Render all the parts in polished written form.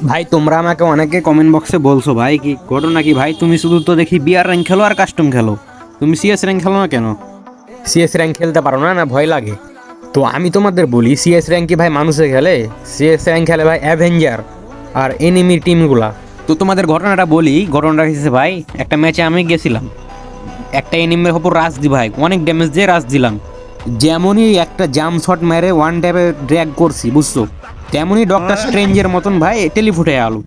ভাই তোমরা আমাকে অনেকে কমেন্ট বক্সে বলছো ভাই কি ঘটনা কি ভাই, তুমি শুধু তো দেখি বিআর র্যাঙ্ক খেলো আর কাস্টম খেলো, তুমি সিএস র্যাঙ্ক খেলো না কেন? সিএস র্যাঙ্ক খেলতে পারো না, না ভয় লাগে? তো আমি তোমাদের বলি, সিএস র্যাঙ্ক কি ভাই মানুষে খেলে? সিএস র্যাঙ্ক খেলে ভাই অ্যাভেঞ্জার আর এনিমি টিমগুলা। তো তোমাদের ঘটনাটা বলি, ঘটনাটা হয়েছে ভাই, একটা ম্যাচে আমি গেছিলাম, একটা এনিমের ওপর রাশ দি ভাই, অনেক ড্যামেজ দিয়ে রাশ দিলাম। যেমনই একটা জাম্প শট মেরে ওয়ান ট্যাপে ড্র্যাগ করছি বুঝছো, তেমনই ডক্টর স্ট্রেঞ্জের মতন ভাই টেলিফুটে আলো।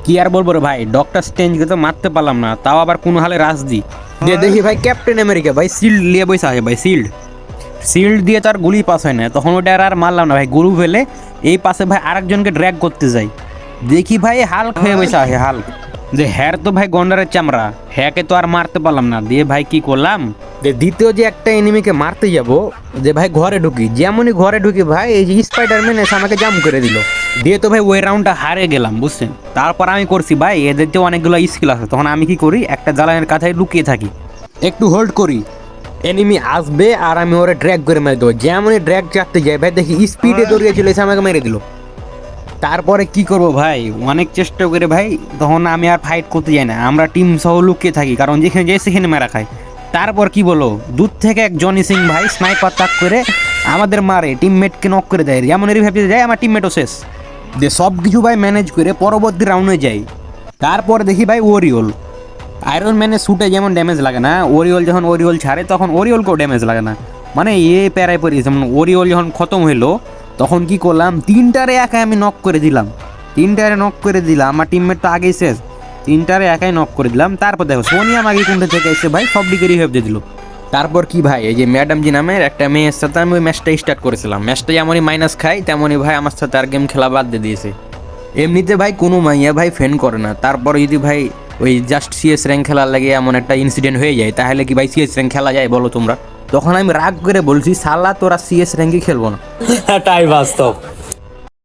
কি আর বলবো রে ভাই, ডক্টর স্ট্রেঞ্জকে তো মারতে পারলাম না, তাও আবার কোনো হালে রাশ দি দিয়ে দেখি ভাই ক্যাপ্টেন আমেরিকা ভাই শিল্ড নিয়ে বসে আছে ভাই, শিল্ড শিল্ড দিয়ে তার গুলি পাস হয় না, তখন ওটা আর মারলাম না ভাই, গরু ফেলে এই পাশে ভাই আরেকজনকে ড্র্যাগ করতে যাই, দেখি ভাই হাল্ক হয়ে বসে আছে, হাল্ক। যে হ্যার তো ভাই গন্ডারের চামড়া, হ্যাকে তো আর মারতে পারলাম না, দিয়ে ভাই কি করলাম, যে দ্বিতীয় যে একটা এনিমিকে মারতে যাব, যে ভাই ঘরে ঢুকি, যেমনই ঘরে ঢুকি ভাই এই যে স্পাইডারম্যান এসে আমাকে জাম করে দিল, দিয়ে তো ভাই ওই রাউন্ডটা হারে গেলাম বুঝছেন। তারপর আমি করছি ভাই এদের তো অনেকগুলো স্কিল আছে, তখন আমি কি করি, একটা জ্বালানের কাছায় লুকিয়ে থাকি, একটু হোল্ড করি, এনিমি আসবে আর আমি ওরে ড্র্যাগ করে মেরে দেবো, যেমনই ড্র্যাগ চাটতে যাই ভাই দেখি স্পিডে দৌড়িয়ে চলে এসে আমাকে মেরে দিল। তারপরে কি করব ভাই, অনেক চেষ্টা করে ভাই, তখন আমি আর ফাইট করতে যাই না, আমরা টিম সহ লুকিয়ে থাকি, কারণ যেখানে যাই সেখানে মেরা খায়। তারপর কি বলো, দূর থেকে এক জনি সিং ভাই স্নাইপার তাক করে আমাদের মারে, টিমমেটকে নক করে দেয়, যেমন এর ভাবতে যায় আমার টিমমেটও শেষ। যে সব কিছু ভাই ম্যানেজ করে পরবর্তী রাউন্ডে যাই, তারপর দেখি ভাই ওরিওল, আয়রন ম্যানের শ্যুটে যেমন ড্যামেজ লাগে না, ওরিওল যখন ওরিওল ছাড়ে তখন ওরিওলকেও ড্যামেজ লাগে না, মানে এ প্যারায় পড়ি। যেমন ওরিওল যখন খতম হইলো তখন কি করলাম, তিনটারে একাই আমি নক করে দিলাম, তিনটারে নক করে দিলাম, আমার টিমমেট তো আগেই শেষ, তিনটারে একাই নক করে দিলাম। তারপর দেখো সোনিয়া মাগি কোনটা থেকে এসে ভাই সব দিকে রিভাইভ দিয়ে দিল। তারপর কি ভাই, এই যে ম্যাডাম জি নামের একটা মেয়ের সাথে আমি ওই ম্যাচটা স্টার্ট করেছিলাম, ম্যাচটা যেমনই মাইনাস খাই তেমনই ভাই আমার সাথে আর গেম খেলা বাদ দিয়ে দিয়েছে। এমনিতে ভাই কোনো মাইয়া ভাই ফ্যান করে না, তারপরে যদি ভাই ওই জাস্ট সিএস র্যাঙ্ক খেলার লাগে এমন একটা ইনসিডেন্ট হয়ে যায়, তাহলে কি ভাই সিএস র্যাঙ্ক খেলা যায় বলো তোমরা? তখন আমি রাগ করে বলছি, সালা তোরা সিএস র্যাঙ্কই খেলবো না। এটাই বাস্তব।